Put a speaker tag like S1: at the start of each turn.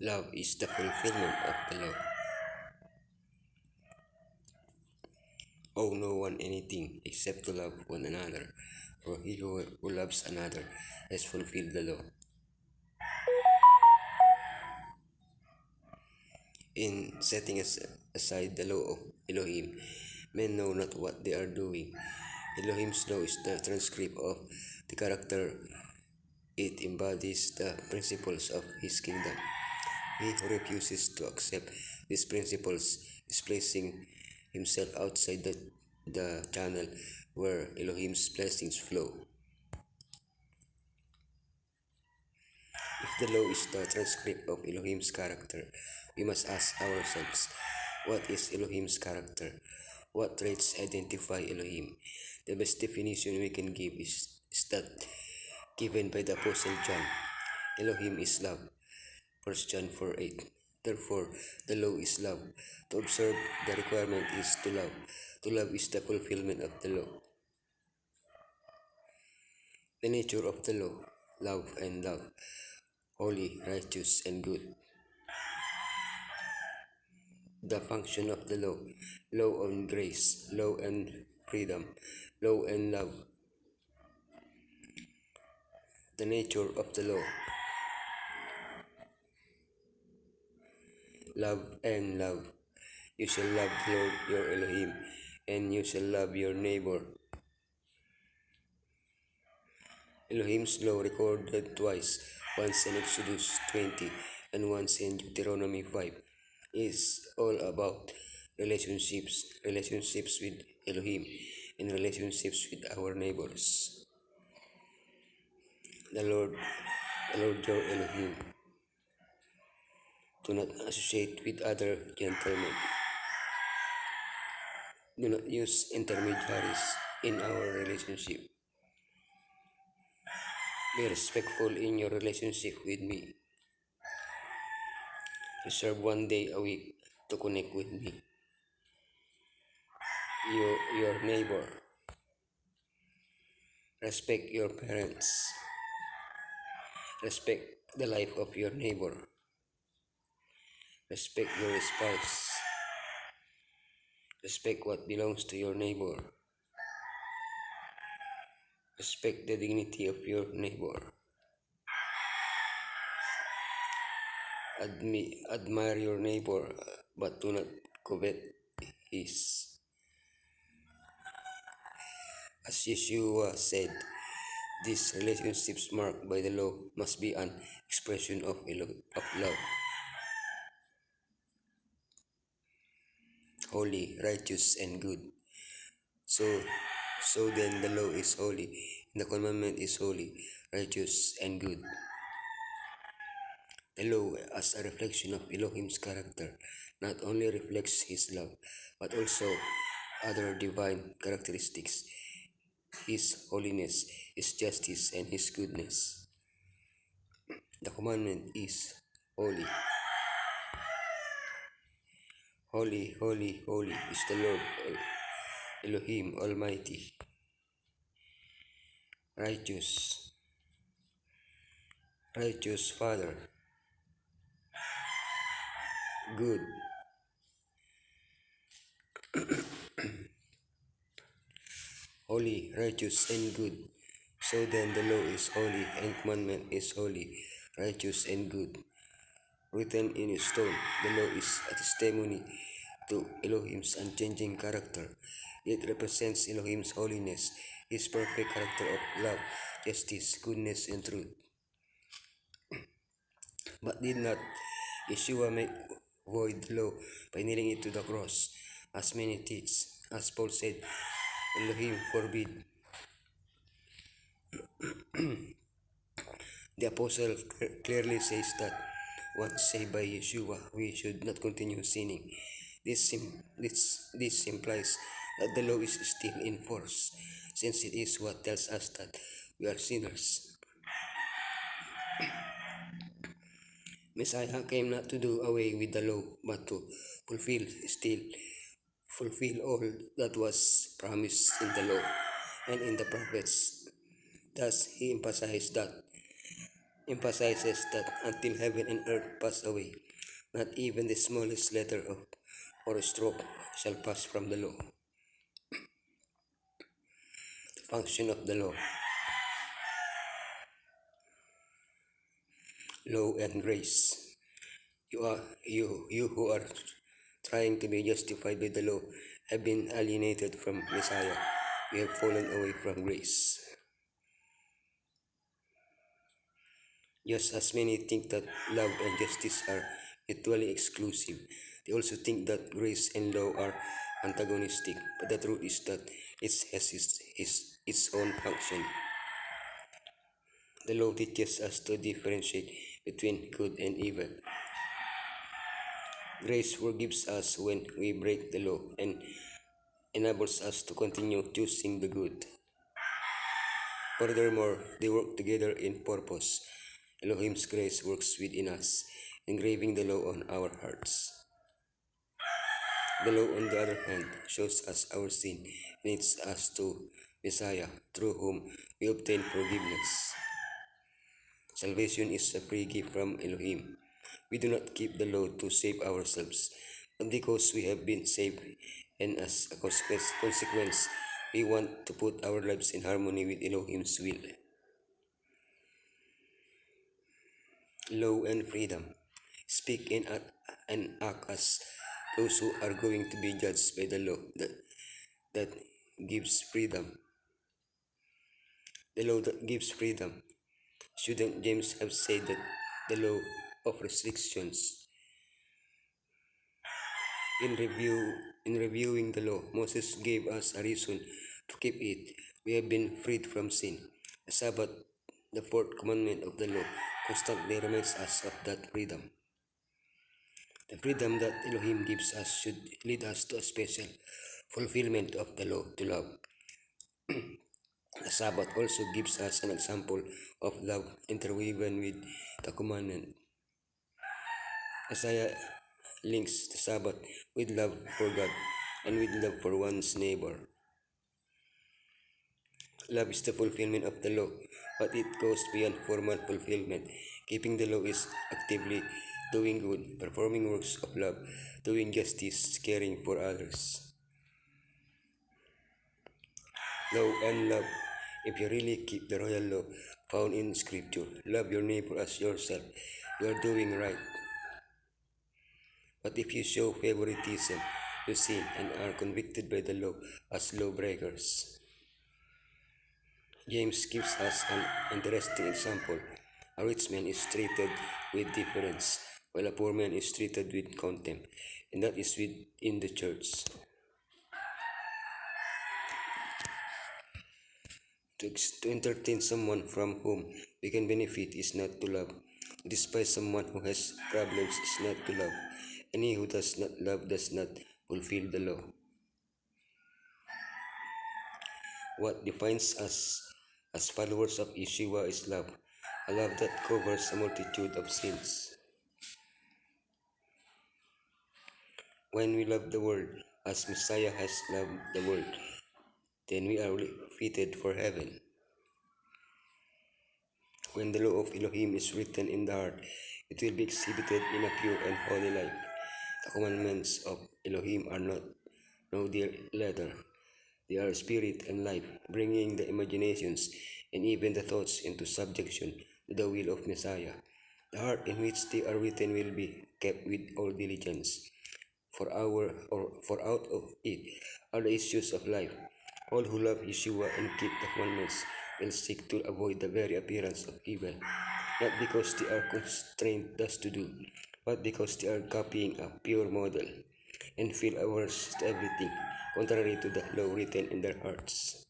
S1: Love is the fulfillment of the law. Owe no one anything except to love one another, for he who loves another has fulfilled the law. In setting aside the law of Elohim, men know not what they are doing. Elohim's law is the transcript of the character. It embodies the principles of his kingdom. He who refuses to accept these principles is placing himself outside the channel where Elohim's blessings flow. If the law is the transcript of Elohim's character, we must ask ourselves, what is Elohim's character? What traits identify Elohim? The best definition we can give is that given by the Apostle John. Elohim is love. 1 John 4:8. Therefore, the law is love. To observe the requirement is to love. To love is the fulfillment of the law. The nature of the law, love and love, holy, righteous, and good. The function of the law and grace, law and freedom, law and love. The nature of the law, love and love. You shall love the Lord your Elohim, and you shall love your neighbor. Elohim's law recorded twice, once in Exodus 20 and once in Deuteronomy 5, is all about relationships with Elohim and relationships with our neighbors. The Lord your Elohim. Do not associate with other gentlemen. Do not use intermediaries in our relationship. Be respectful in your relationship with me. Reserve one day a week to connect with me. Your neighbor. Respect your parents. Respect the life of your neighbor. Respect your spouse. Respect what belongs to your neighbor. Respect the dignity of your neighbor. Admire your neighbor, but do not covet his. As Yeshua said, these relationships marked by the law must be an expression of love. Holy, righteous, and good. So then the law is holy, and the commandment is holy, righteous, and good. The law, as a reflection of Elohim's character, not only reflects his love, but also other divine characteristics, his holiness, his justice, and his goodness. The commandment is holy. Holy, holy, holy is the Lord Elohim Almighty. Righteous, righteous Father. Good, holy, righteous, and good. So then the law is holy, and commandment is holy, righteous, and good. Written in stone, the law is a testimony to Elohim's unchanging character. It represents Elohim's holiness, his perfect character of love, justice, goodness, and truth. But did not Yeshua make void the law by nailing it to the cross, as many teach? As Paul said, Elohim forbid. The apostle clearly says that once saved by Yeshua, we should not continue sinning. This implies that the law is still in force, since it is what tells us that we are sinners. Messiah came not to do away with the law, but to fulfill all that was promised in the law and in the prophets. Thus, he emphasizes that until heaven and earth pass away, not even the smallest letter of or stroke shall pass from the law. The function of the law and grace. You who are trying to be justified by the law have been alienated from Messiah. You have fallen away from grace. Just as many think that love and justice are mutually exclusive, they also think that grace and law are antagonistic. But the truth is that it has its own function. The law teaches us to differentiate between good and evil. Grace forgives us when we break the law and enables us to continue choosing the good. Furthermore, they work together in purpose. Elohim's grace works within us, engraving the law on our hearts. The law, on the other hand, shows us our sin, leads us to Messiah, through whom we obtain forgiveness. Salvation is a free gift from Elohim. We do not keep the law to save ourselves, but because we have been saved, and as a consequence, we want to put our lives in harmony with Elohim's will. Law and freedom. Speak and act as those who are going to be judged by the law that gives freedom. The law that gives freedom. Shouldn't James have said that the law of restrictions? In reviewing the law, Moses gave us a reason to keep it. We have been freed from sin. The Sabbath, the fourth commandment of the law, constantly reminds us of that freedom. The freedom that Elohim gives us should lead us to a special fulfillment of the law to love. The Sabbath also gives us an example of love interwoven with the commandment. Isaiah links the Sabbath with love for God and with love for one's neighbor. Love is the fulfillment of the law, but it goes beyond formal fulfillment. Keeping the law is actively doing good, performing works of love, doing justice, caring for others. Law and love. If you really keep the royal law found in Scripture, love your neighbor as yourself, you are doing right. But if you show favoritism, you sin and are convicted by the law as lawbreakers. James gives us an interesting example. A rich man is treated with deference, while a poor man is treated with contempt, and that is within the church. To entertain someone from whom we can benefit is not to love. To despise someone who has problems is not to love. And he who does not love does not fulfill the law. What defines us as followers of Yeshua is love, a love that covers a multitude of sins. When we love the world as Messiah has loved the world, then we are fitted for heaven. When the law of Elohim is written in the heart, it will be exhibited in a pure and holy life. The commandments of Elohim are not no dear letter. They are spirit and life, bringing the imaginations and even the thoughts into subjection to the will of Messiah. The heart in which they are written will be kept with all diligence. For out of it are the issues of life. All who love Yeshua and keep the commandments will seek to avoid the very appearance of evil, not because they are constrained thus to do, but because they are copying a pure model and feel averse to everything contrary to the law written in their hearts.